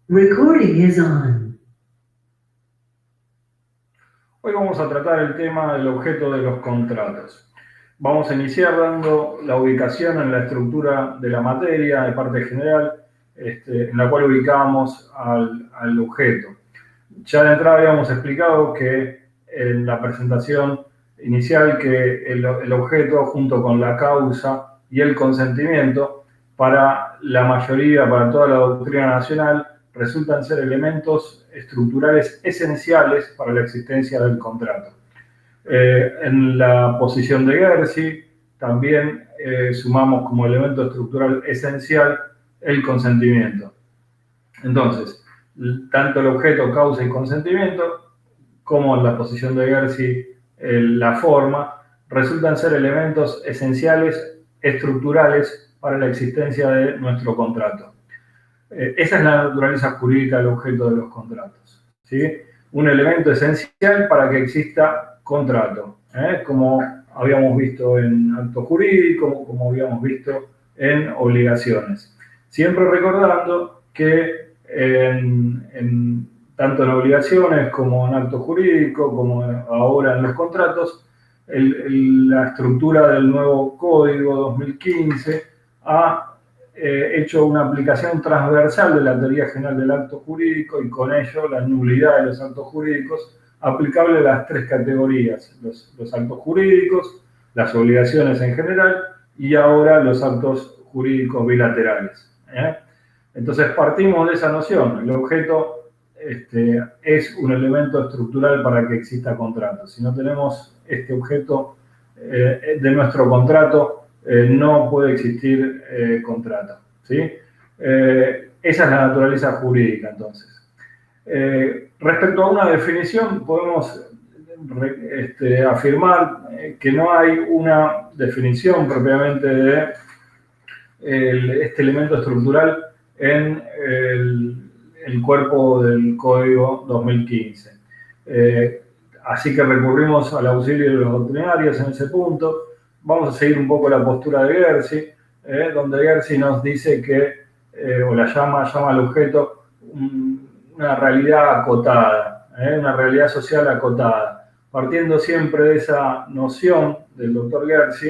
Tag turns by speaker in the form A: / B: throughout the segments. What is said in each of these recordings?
A: Recording is on.
B: Hoy vamos a tratar el tema del objeto de los contratos. Vamos a iniciar dando la ubicación en la estructura de la materia de parte general, en la cual ubicamos al objeto. Ya de entrada habíamos explicado que en la presentación inicial que el objeto junto con la causa y el consentimiento para la mayoría, para toda la doctrina nacional, resultan ser elementos estructurales esenciales para la existencia del contrato. En la posición de Gersi también sumamos como elemento estructural esencial el consentimiento. Entonces, tanto el objeto, causa y consentimiento, como en la posición de Gersi la forma, resultan ser elementos esenciales, estructurales para la existencia de nuestro contrato. Esa es la naturaleza jurídica del objeto de los contratos, ¿sí? Un elemento esencial para que exista contrato, como habíamos visto en acto jurídico, como habíamos visto en obligaciones. Siempre recordando que tanto en obligaciones como en acto jurídico, como ahora en los contratos, la estructura del nuevo Código 2015 ha hecho una aplicación transversal de la teoría general del acto jurídico y con ello la nulidad de los actos jurídicos aplicable a las tres categorías, los actos jurídicos, las obligaciones en general y ahora los actos jurídicos bilaterales. Entonces partimos de esa noción, el objeto es un elemento estructural para que exista contrato. Si no tenemos este objeto de nuestro contrato, no puede existir contrato, ¿sí? Esa es la naturaleza jurídica, entonces. Respecto a una definición, podemos afirmar que no hay una definición propiamente de este elemento estructural en el cuerpo del Código 2015. Así que recurrimos al auxilio de los doctrinarios en ese punto. Vamos a seguir un poco la postura de Gersi, donde Gersi nos dice que, o la llama al objeto una realidad acotada, una realidad social acotada, partiendo siempre de esa noción del doctor Gersi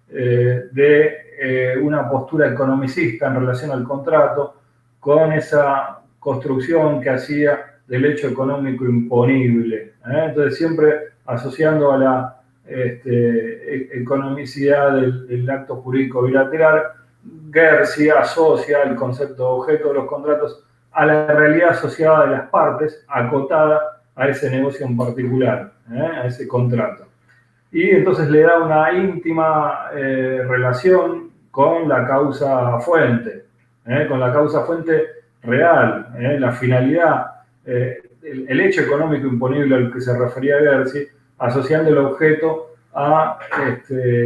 B: de una postura economicista en relación al contrato, con esa construcción que hacía del hecho económico imponible. Entonces siempre asociando a la economicidad del acto jurídico bilateral, Gersi asocia el concepto de objeto de los contratos a la realidad asociada de las partes, acotada a ese negocio en particular, a ese contrato. Y entonces le da una íntima relación con la causa fuente, con la causa fuente real, la finalidad, el hecho económico imponible al que se refería Gersi, asociando el objeto a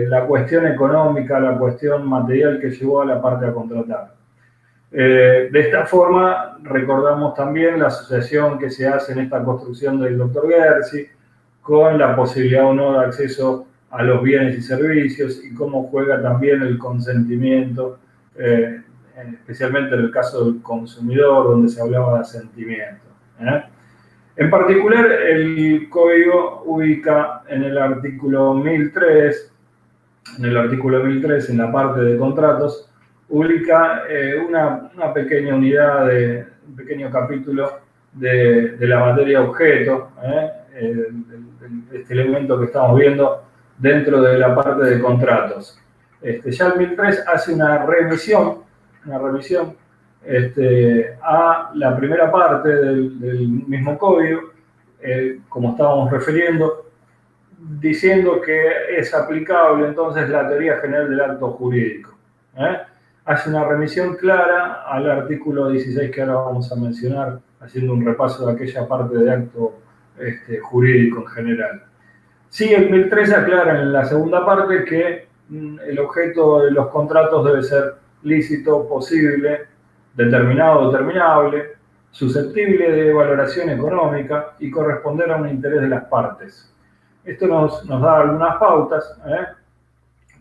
B: la cuestión económica, la cuestión material que llevó a la parte a contratar. De esta forma, recordamos también la asociación que se hace en esta construcción del doctor Gersi con la posibilidad o no de acceso a los bienes y servicios y cómo juega también el consentimiento, especialmente en el caso del consumidor, donde se hablaba de asentimiento. En particular, el código ubica en el artículo 1003, en la parte de contratos, ubica una pequeña unidad, un pequeño capítulo de la materia objeto, este elemento que estamos viendo dentro de la parte de contratos. Ya el 1003 hace una remisión a la primera parte del mismo código, como estábamos refiriendo, diciendo que es aplicable entonces la teoría general del acto jurídico. Hace una remisión clara al artículo 16 que ahora vamos a mencionar, haciendo un repaso de aquella parte de acto jurídico en general. Sí, el 1003 aclara en la segunda parte que el objeto de los contratos debe ser lícito, posible, determinado, determinable, susceptible de valoración económica y corresponder a un interés de las partes. Esto nos da algunas pautas.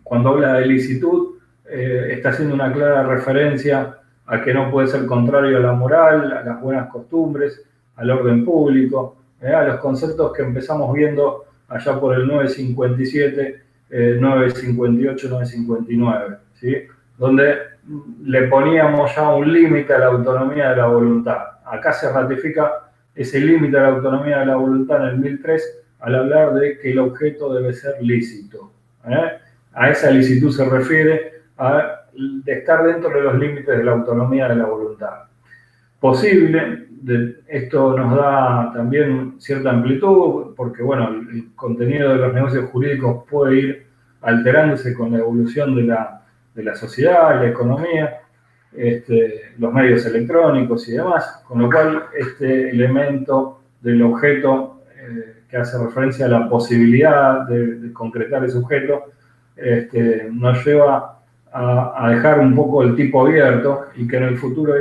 B: Cuando habla de licitud, está haciendo una clara referencia a que no puede ser contrario a la moral, a las buenas costumbres, al orden público, a los conceptos que empezamos viendo allá por el 957, 958, 959, ¿sí? Donde le poníamos ya un límite a la autonomía de la voluntad. Acá se ratifica ese límite a la autonomía de la voluntad en el 1003 al hablar de que el objeto debe ser lícito. A esa licitud se refiere de estar dentro de los límites de la autonomía de la voluntad. Posible, esto nos da también cierta amplitud, porque bueno, el contenido de los negocios jurídicos puede ir alterándose con la evolución de la sociedad, la economía, los medios electrónicos y demás, con lo cual este elemento del objeto que hace referencia a la posibilidad de concretar ese objeto, nos lleva a dejar un poco el tipo abierto y que en el futuro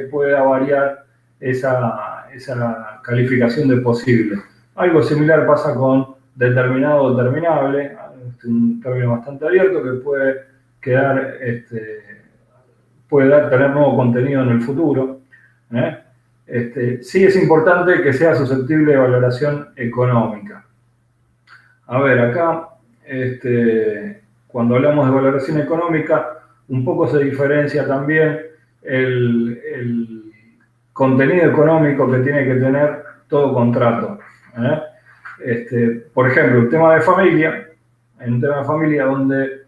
B: pueda variar esa calificación de posible. Algo similar pasa con determinado o determinable, un término bastante abierto que puede quedar, tener nuevo contenido en el futuro. Sí es importante que sea susceptible de valoración económica. A ver, acá, cuando hablamos de valoración económica, un poco se diferencia también el contenido económico que tiene que tener todo contrato. Por ejemplo, un tema de familia, en un tema de familia donde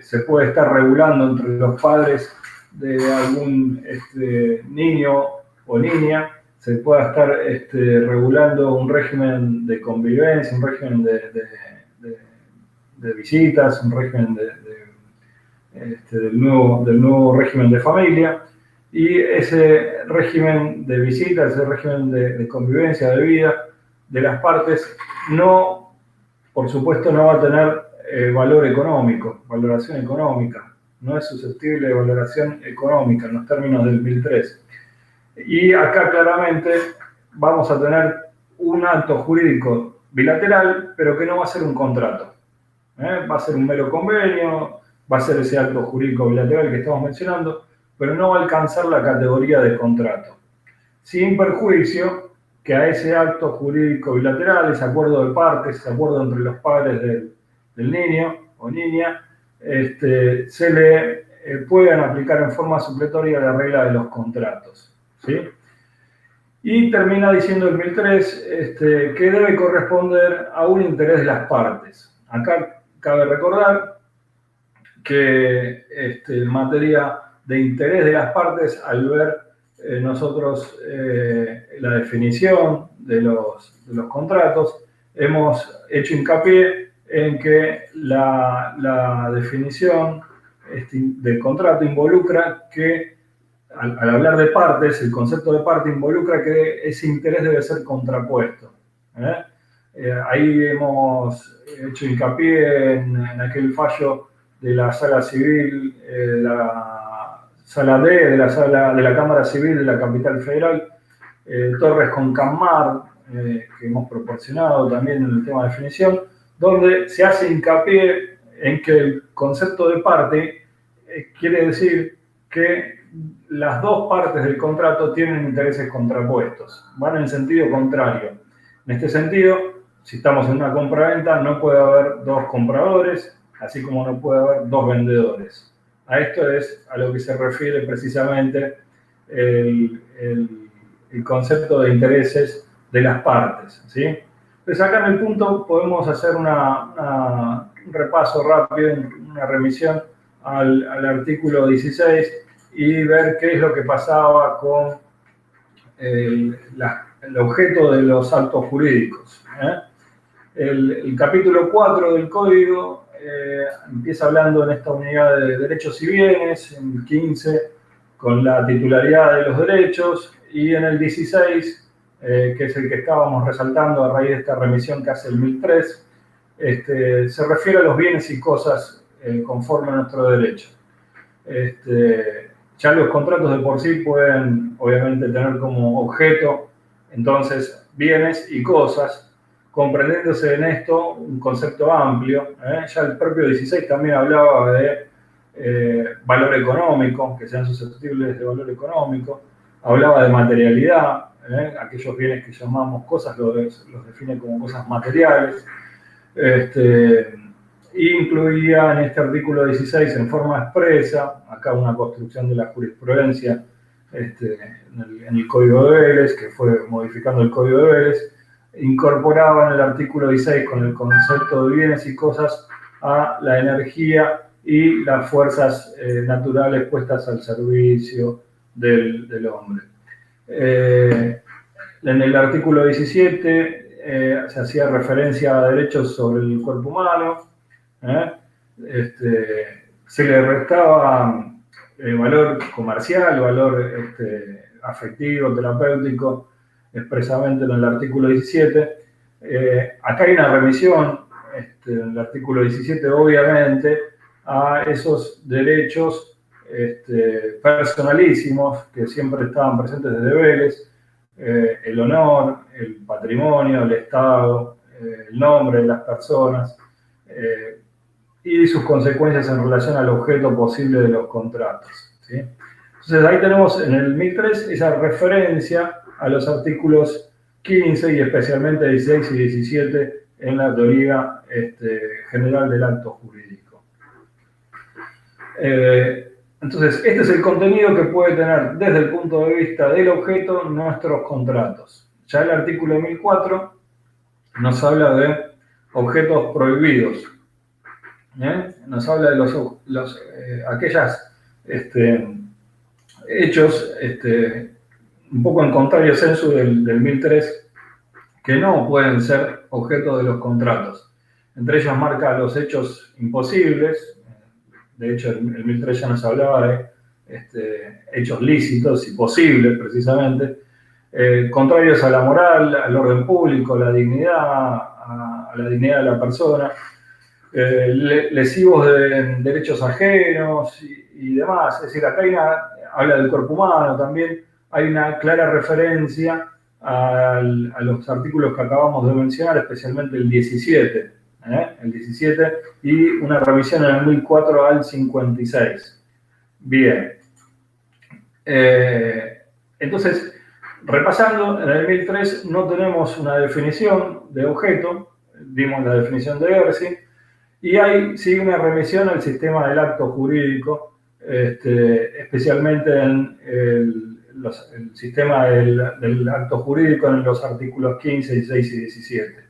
B: se puede estar regulando entre los padres de algún niño o niña, se pueda estar regulando un régimen de convivencia, un régimen de visitas, un régimen del nuevo régimen de familia, y ese régimen de visitas, ese régimen de convivencia, de vida de las partes, por supuesto no va a tener valor económico, valoración económica, no es susceptible de valoración económica en los términos del 1003. Y acá claramente vamos a tener un acto jurídico bilateral, pero que no va a ser un contrato. Va a ser un mero convenio, va a ser ese acto jurídico bilateral que estamos mencionando, pero no va a alcanzar la categoría de contrato. Sin perjuicio que a ese acto jurídico bilateral, ese acuerdo de partes, ese acuerdo entre los padres del niño o niña, se le puedan aplicar en forma supletoria la regla de los contratos, ¿sí? Y termina diciendo el 1003 que debe corresponder a un interés de las partes. Acá cabe recordar que en materia de interés de las partes, al ver nosotros la definición de los contratos, hemos hecho hincapié en que la definición del contrato involucra que, al hablar de partes, el concepto de parte involucra que ese interés debe ser contrapuesto. Ahí hemos hecho hincapié en aquel fallo de la Sala Civil, la Sala D, de la Cámara Civil de la Capital Federal, Torres con Cammar, que hemos proporcionado también en el tema de definición, donde se hace hincapié en que el concepto de parte quiere decir que las dos partes del contrato tienen intereses contrapuestos, van en sentido contrario. En este sentido, si estamos en una compra-venta, no puede haber dos compradores, así como no puede haber dos vendedores. A esto es a lo que se refiere precisamente el concepto de intereses de las partes, ¿sí? Entonces acá en el punto podemos hacer un repaso rápido, una remisión al artículo 16 y ver qué es lo que pasaba con el objeto de los actos jurídicos. El capítulo 4 del Código empieza hablando en esta unidad de derechos y bienes, en el 15 con la titularidad de los derechos, y en el 16, que es el que estábamos resaltando a raíz de esta remisión que hace el 1003, se refiere a los bienes y cosas conforme a nuestro derecho. Ya los contratos de por sí pueden, obviamente, tener como objeto, entonces, bienes y cosas, comprendiéndose en esto un concepto amplio. Ya el propio 16 también hablaba de valor económico, que sean susceptibles de valor económico, hablaba de materialidad, aquellos bienes que llamamos cosas los define como cosas materiales, incluía en este artículo 16 en forma expresa, acá una construcción de la jurisprudencia en el Código de Vélez, que fue modificando el Código de Vélez, incorporaba en el artículo 16 con el concepto de bienes y cosas a la energía y las fuerzas naturales puestas al servicio del hombre. En el artículo 17 se hacía referencia a derechos sobre el cuerpo humano, se le restaba valor comercial, valor afectivo, terapéutico, expresamente en el artículo 17. Acá hay una remisión en el artículo 17, obviamente, a esos derechos personalísimos que siempre estaban presentes desde Vélez, el honor, el patrimonio, el Estado, el nombre de las personas, y sus consecuencias en relación al objeto posible de los contratos, ¿sí? Entonces ahí tenemos en el 1003 esa referencia a los artículos 15 y especialmente 16 y 17 en la teoría general del acto jurídico. Entonces, este es el contenido que puede tener desde el punto de vista del objeto nuestros contratos. Ya el artículo 1004 nos habla de objetos prohibidos. Nos habla de aquellas hechos un poco en contrario sensu del 1003 que no pueden ser objeto de los contratos. Entre ellos marca los hechos imposibles. De hecho, el 1003 ya nos hablaba de hechos lícitos y posibles, precisamente, contrarios a la moral, al orden público, a la dignidad de la persona, lesivos de derechos ajenos y demás. Es decir, acá habla del cuerpo humano también, hay una clara referencia a los artículos que acabamos de mencionar, especialmente el 17. El 17 y una revisión en el 1004 al 56. Bien. Entonces, repasando, en el 1003 no tenemos una definición de objeto, dimos la definición de Erci, y hay sí una remisión al sistema del acto jurídico, especialmente en el sistema del acto jurídico en los artículos 15, 16 y 17.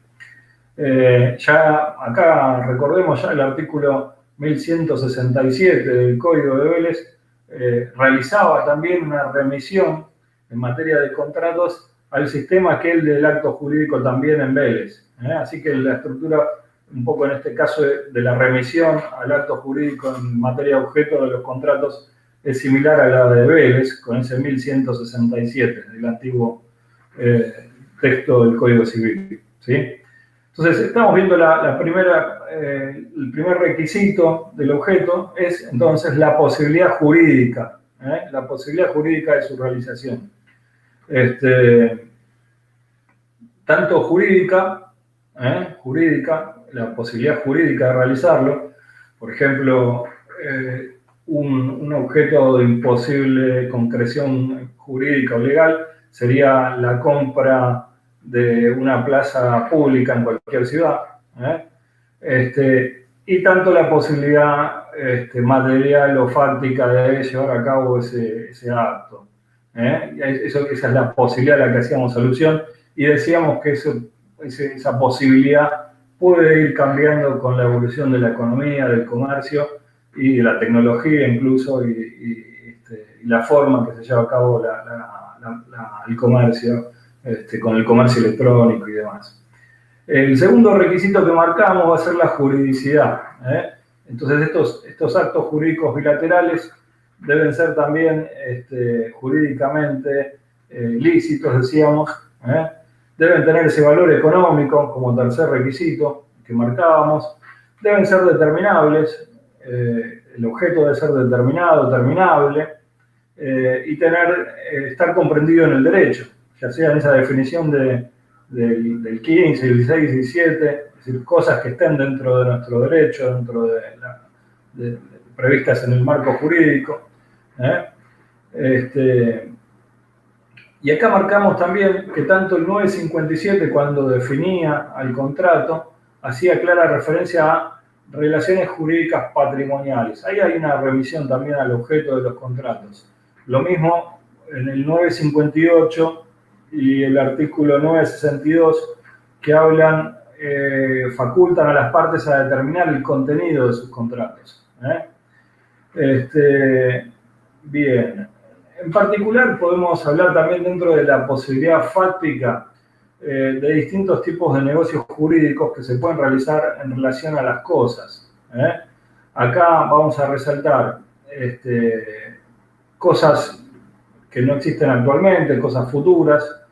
B: Ya acá recordemos ya el artículo 1167 del Código de Vélez realizaba también una remisión en materia de contratos al sistema aquel del acto jurídico también en Vélez. Así que la estructura, un poco en este caso de la remisión al acto jurídico en materia de objeto de los contratos, es similar a la de Vélez, con ese 1167 del antiguo texto del Código Civil, ¿sí? Entonces, estamos viendo el primer requisito del objeto es entonces la posibilidad jurídica, la posibilidad jurídica de su realización. Tanto jurídica, la posibilidad jurídica de realizarlo, por ejemplo, un objeto de imposible concreción jurídica o legal sería la compra de una plaza pública en cualquier ciudad, y tanto la posibilidad material o fáctica de llevar a cabo ese acto. Esa es la posibilidad a la que hacíamos alusión y decíamos que esa posibilidad puede ir cambiando con la evolución de la economía, del comercio y de la tecnología incluso y la forma que se lleva a cabo el comercio, con el comercio electrónico y demás. El segundo requisito que marcamos va a ser la juridicidad. Entonces estos actos jurídicos bilaterales deben ser también jurídicamente lícitos, decíamos. Deben tener ese valor económico como tercer requisito que marcábamos. Deben ser determinables. El objeto debe ser determinado, terminable, y estar comprendido en el derecho, ya sea en esa definición del 15, 16, 17, es decir, cosas que estén dentro de nuestro derecho, dentro de previstas en el marco jurídico. Y acá marcamos también que tanto el 957, cuando definía al contrato, hacía clara referencia a relaciones jurídicas patrimoniales. Ahí hay una revisión también al objeto de los contratos. Lo mismo en el 958 y el artículo 962, que hablan, facultan a las partes a determinar el contenido de sus contratos. Bien. En particular podemos hablar también dentro de la posibilidad fáctica de distintos tipos de negocios jurídicos que se pueden realizar en relación a las cosas. Acá vamos a resaltar cosas que no existen actualmente, cosas futuras,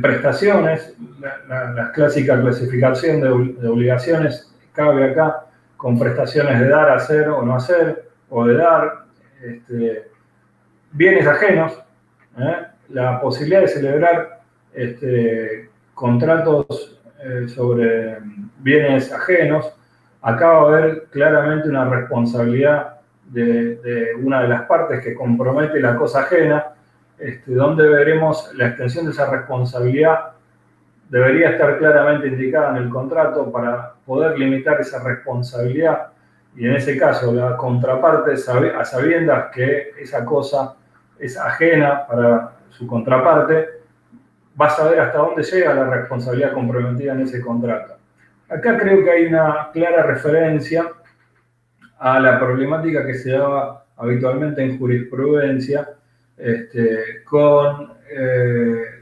B: prestaciones, la clásica clasificación de obligaciones cabe acá con prestaciones de dar, hacer o no hacer, o de dar, bienes ajenos, la posibilidad de celebrar contratos sobre bienes ajenos. Acá va a haber claramente una responsabilidad de una de las partes que compromete la cosa ajena, donde veremos la extensión de esa responsabilidad. Debería estar claramente indicada en el contrato para poder limitar esa responsabilidad, y en ese caso la contraparte, a sabiendas que esa cosa es ajena para su contraparte, va a saber hasta dónde llega la responsabilidad comprometida en ese contrato. Acá creo que hay una clara referencia a la problemática que se daba habitualmente en jurisprudencia con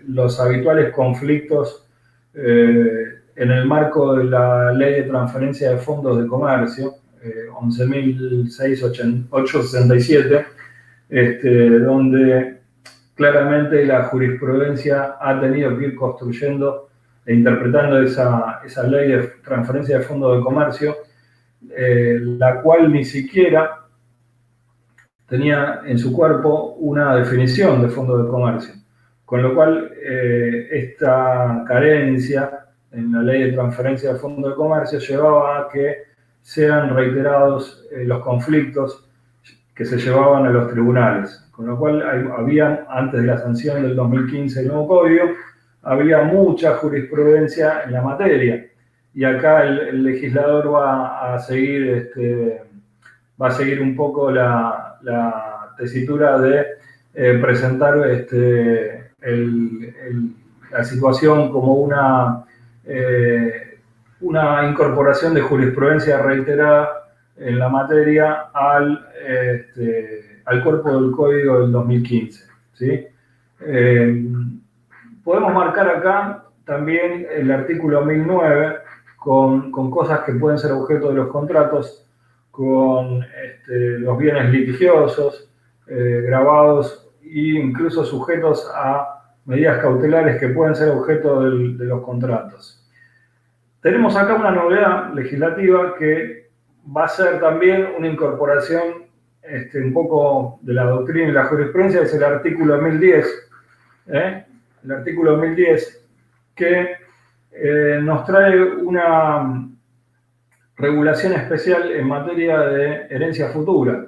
B: los habituales conflictos en el marco de la Ley de Transferencia de Fondos de Comercio, 11.667, donde claramente la jurisprudencia ha tenido que ir construyendo e interpretando esa Ley de Transferencia de Fondos de Comercio, la cual ni siquiera tenía en su cuerpo una definición de fondo de comercio, con lo cual esta carencia en la Ley de Transferencia de Fondo de Comercio llevaba a que sean reiterados los conflictos que se llevaban a los tribunales, con lo cual había, antes de la sanción del 2015 del nuevo código, había mucha jurisprudencia en la materia, y acá el legislador va a seguir un poco la tesitura de presentar la situación como una incorporación de jurisprudencia reiterada en la materia al cuerpo del código del 2015. ¿Sí? Podemos marcar acá también el artículo 1009 con cosas que pueden ser objeto de los contratos, con los bienes litigiosos, gravados e incluso sujetos a medidas cautelares que pueden ser objeto de los contratos. Tenemos acá una novedad legislativa que va a ser también una incorporación un poco de la doctrina y la jurisprudencia, es el artículo 1010, el artículo 1010, que nos trae una regulación especial en materia de herencia futura.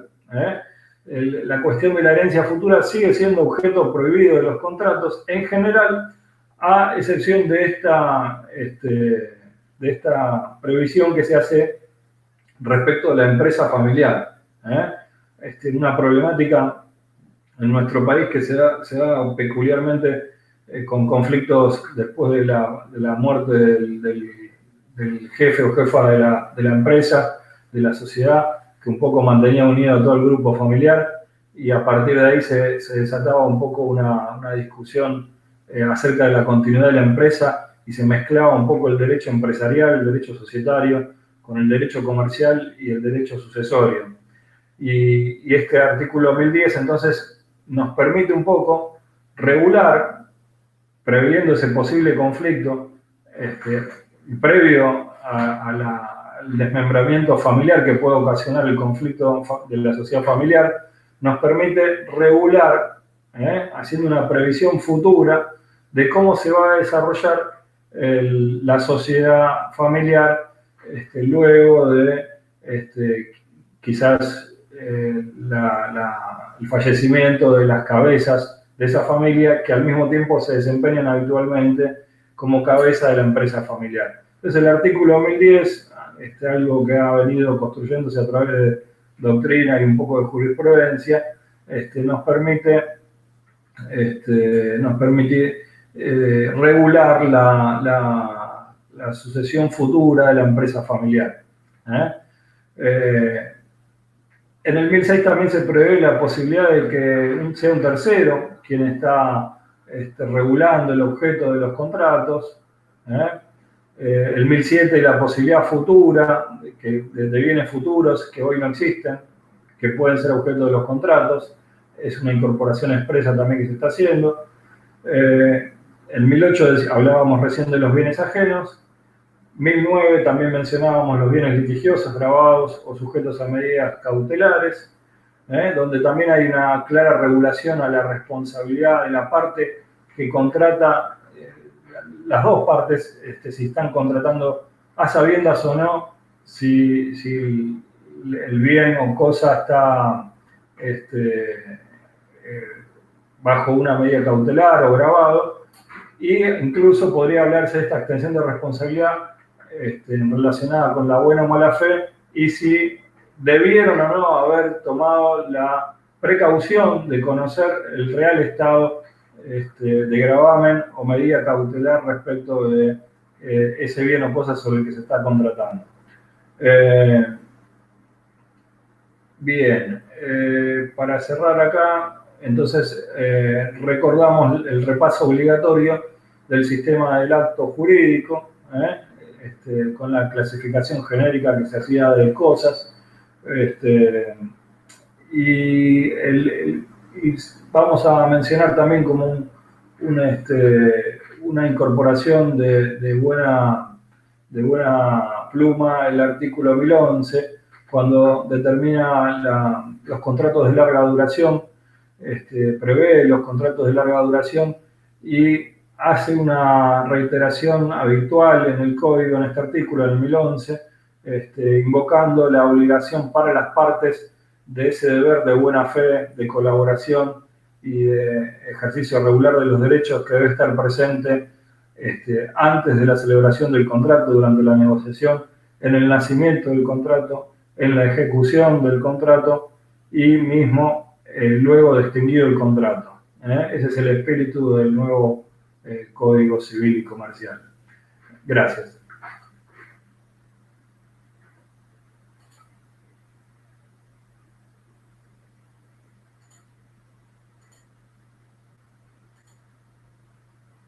B: La cuestión de la herencia futura sigue siendo objeto prohibido de los contratos en general, a excepción de esta previsión que se hace respecto a la empresa familiar. Una problemática en nuestro país que se da peculiarmente con conflictos después de la muerte del jefe o jefa de la empresa, de la sociedad, que un poco mantenía unido a todo el grupo familiar, y a partir de ahí se desataba un poco una discusión acerca de la continuidad de la empresa, y se mezclaba un poco el derecho empresarial, el derecho societario, con el derecho comercial y el derecho sucesorio. Y este artículo 1010 entonces nos permite un poco regular, previendo ese posible conflicto previo al desmembramiento familiar que puede ocasionar el conflicto de la sociedad familiar, nos permite regular, haciendo una previsión futura de cómo se va a desarrollar la sociedad familiar luego de quizás el fallecimiento de las cabezas de esa familia que al mismo tiempo se desempeñan habitualmente como cabeza de la empresa familiar. Entonces el artículo 1010, algo que ha venido construyéndose a través de doctrina y un poco de jurisprudencia, nos permite regular la sucesión futura de la empresa familiar. En el 1006 también se prevé la posibilidad de que sea un tercero quien está regulando el objeto de los contratos. El 1007 la posibilidad futura de bienes futuros que hoy no existen, que pueden ser objeto de los contratos. Es una incorporación expresa también que se está haciendo. En 1008 hablábamos recién de los bienes ajenos. 1009 también mencionábamos los bienes litigiosos, gravados o sujetos a medidas cautelares, donde también hay una clara regulación a la responsabilidad de la parte que contrata, las dos partes, si están contratando a sabiendas o no, si el bien o cosa está bajo una medida cautelar o grabado, y incluso podría hablarse de esta extensión de responsabilidad relacionada con la buena o mala fe, y si debieron o no haber tomado la precaución de conocer el real estado de gravamen o medida cautelar respecto de ese bien o cosa sobre el que se está contratando. Bien, para cerrar acá, entonces recordamos el repaso obligatorio del sistema del acto jurídico, con la clasificación genérica que se hacía de cosas, y vamos a mencionar también como una incorporación de buena pluma el artículo 1011, cuando determina los contratos de larga duración, prevé los contratos de larga duración y hace una reiteración habitual en el código, en este artículo, en el 1011, invocando la obligación para las partes de ese deber de buena fe, de colaboración y de ejercicio regular de los derechos que debe estar presente antes de la celebración del contrato, durante la negociación, en el nacimiento del contrato, en la ejecución del contrato y mismo luego de extinguido el contrato. Ese es el espíritu del nuevo Código Civil y Comercial. Gracias.